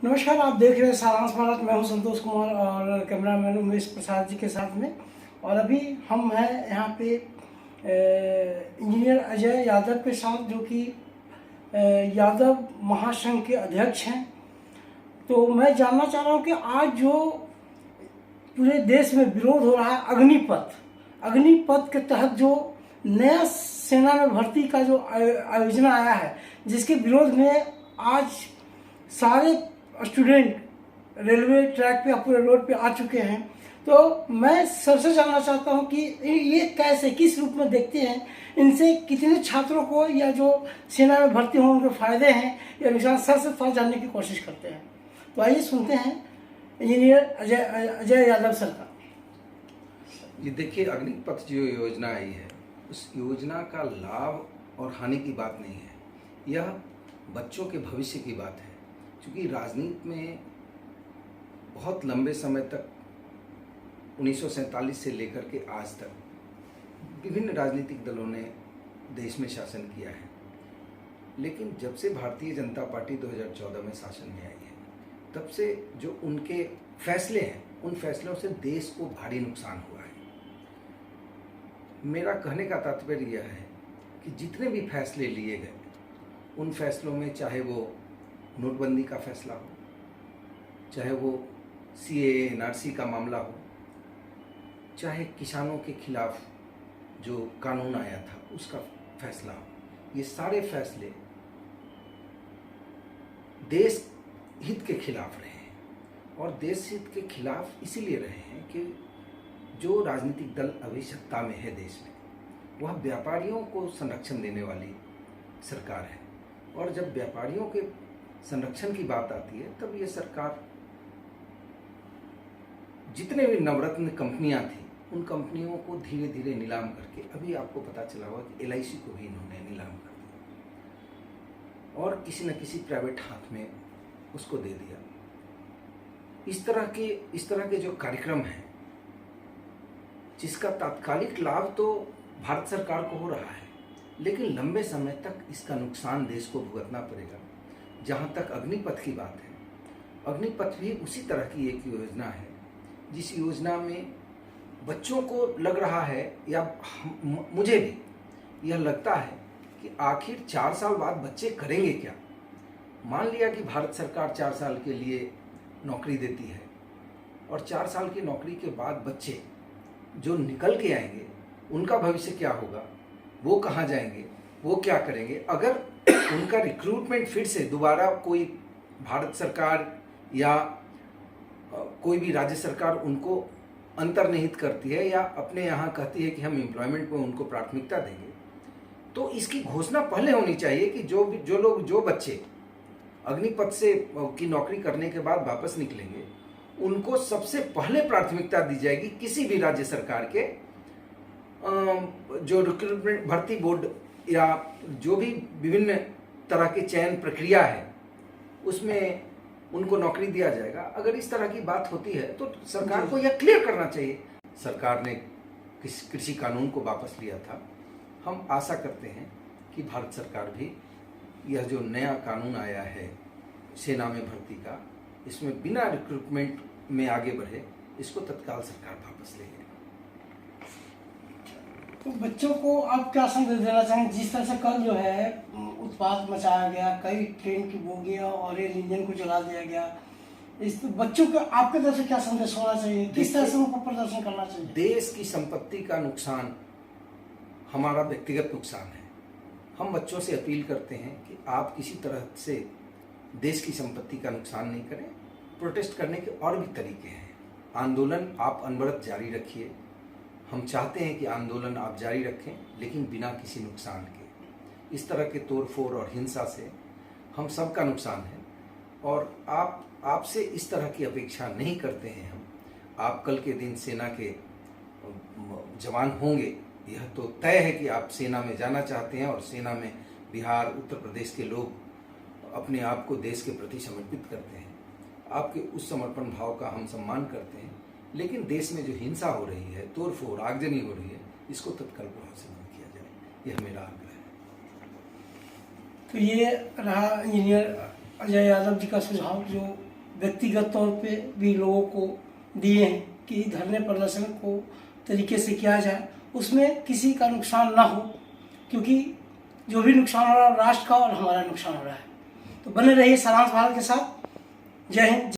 नमस्कार, आप देख रहे हैं सारांश भारत। मैं हूं संतोष कुमार और कैमरामैन उमेश प्रसाद जी के साथ में। और अभी हम हैं यहाँ पे इंजीनियर अजय यादव के साथ, जो कि यादव महासंघ के अध्यक्ष हैं। तो मैं जानना चाह रहा हूँ कि आज जो पूरे देश में विरोध हो रहा है अग्निपथ के तहत जो नया सेना में भर्ती का जो आयोजना आया है, जिसके विरोध में आज सारे स्टूडेंट रेलवे ट्रैक पे पूरे रोड पे आ चुके हैं। तो मैं सबसे जानना चाहता हूं कि ये कैसे, किस रूप में देखते हैं, इनसे कितने छात्रों को या जो सेना में भर्ती हों उनके फायदे हैं या नुकसान, सर से थोड़ा जानने की कोशिश करते हैं। तो आइए सुनते हैं इंजीनियर अजय यादव सर का। ये देखिए, अग्निपथ जो योजना आई है, उस योजना का लाभ और हानि की बात नहीं है, यह बच्चों के भविष्य की बात है। क्योंकि राजनीति में बहुत लंबे समय तक 1947 से लेकर के आज तक विभिन्न राजनीतिक दलों ने देश में शासन किया है। लेकिन जब से भारतीय जनता पार्टी 2014 में शासन में आई है, तब से जो उनके फैसले हैं, उन फैसलों से देश को भारी नुकसान हुआ है। मेरा कहने का तात्पर्य यह है कि जितने भी फैसले लिए गए, उन फैसलों में चाहे वो नोटबंदी का फैसला हो, चाहे वो CAA NRC का मामला हो, चाहे किसानों के खिलाफ जो कानून आया था उसका फैसला हो, ये सारे फैसले देश हित के खिलाफ रहे हैं। और देश हित के खिलाफ इसीलिए रहे हैं कि जो राजनीतिक दल अभी सत्ता में है देश में, वह व्यापारियों को संरक्षण देने वाली सरकार है। और जब व्यापारियों के संरक्षण की बात आती है, तब ये सरकार जितने भी नवरत्न कंपनियां थी, उन कंपनियों को धीरे धीरे नीलाम करके, अभी आपको पता चला होगा कि LIC को भी इन्होंने नीलाम कर दिया और किसी न किसी प्राइवेट हाथ में उसको दे दिया। इस तरह के जो कार्यक्रम हैं, जिसका तात्कालिक लाभ तो भारत सरकार को हो रहा है, लेकिन लंबे समय तक इसका नुकसान देश को भुगतना पड़ेगा। जहाँ तक अग्निपथ की बात है, अग्निपथ भी उसी तरह की एक योजना है, जिस योजना में बच्चों को लग रहा है, या मुझे भी यह लगता है कि आखिर 4 साल बाद बच्चे करेंगे क्या। मान लिया कि भारत सरकार 4 साल के लिए नौकरी देती है, और 4 साल की नौकरी के बाद बच्चे जो निकल के आएंगे, उनका भविष्य क्या होगा, वो कहाँ जाएंगे, वो क्या करेंगे। अगर उनका रिक्रूटमेंट फिर से दोबारा कोई भारत सरकार या कोई भी राज्य सरकार उनको अंतर्निहित करती है, या अपने यहाँ कहती है कि हम एम्प्लॉयमेंट में उनको प्राथमिकता देंगे, तो इसकी घोषणा पहले होनी चाहिए कि जो बच्चे अग्निपथ से की नौकरी करने के बाद वापस निकलेंगे, उनको सबसे पहले प्राथमिकता दी जाएगी किसी भी राज्य सरकार के जो रिक्रूटमेंट भर्ती बोर्ड या जो भी विभिन्न तरह के चयन प्रक्रिया है, उसमें उनको नौकरी दिया जाएगा। अगर इस तरह की बात होती है तो सरकार को यह क्लियर करना चाहिए। सरकार ने कृषि कानून को वापस लिया था। हम आशा करते हैं कि भारत सरकार भी यह जो नया कानून आया है सेना में भर्ती का, इसमें बिना रिक्रूटमेंट में आगे बढ़े, इसको तत्काल सरकार वापस ले। तो बच्चों को आप क्या संदेश देना चाहेंगे? जिस तरह से कल जो है उत्पात मचाया गया, कई ट्रेन की बोगियां और रेल इंजन को जला दिया गया, इस बच्चों को आपके तरफ से क्या संदेश होना चाहिए, किस तरह से उनको प्रदर्शन करना चाहिए? देश की संपत्ति का नुकसान हमारा व्यक्तिगत नुकसान है। हम बच्चों से अपील करते हैं कि आप किसी तरह से देश की संपत्ति का नुकसान नहीं करें। प्रोटेस्ट करने के और भी तरीके हैं। आंदोलन आप अनवरत जारी रखिए। हम चाहते हैं कि आंदोलन आप जारी रखें, लेकिन बिना किसी नुकसान के। इस तरह के तोड़फोड़ और हिंसा से हम सबका नुकसान है, और आपसे इस तरह की अपेक्षा नहीं करते हैं हम। आप कल के दिन सेना के जवान होंगे, यह तो तय है कि आप सेना में जाना चाहते हैं, और सेना में बिहार, उत्तर प्रदेश के लोग अपने आप को देश के प्रति समर्पित करते हैं। आपके उस समर्पण भाव का हम सम्मान करते हैं, लेकिन देश में जो हिंसा हो रही है, तोड़फोड़, आगजनी हो रही है, इसको तत्काल प्रभाव से बंद किया जाए, यह मेरा आग्रह है। तो ये रहा इंजीनियर अजय यादव जी का सुझाव, जो व्यक्तिगत तौर पे भी लोगों को दिए हैं कि धरने प्रदर्शन को तरीके से किया जाए, उसमें किसी का नुकसान ना हो, क्योंकि जो भी नुकसान हो रहा है राष्ट्र का और हमारा नुकसान हो रहा है। तो बने रहिए सारांश भारत के साथ। जय हिंद।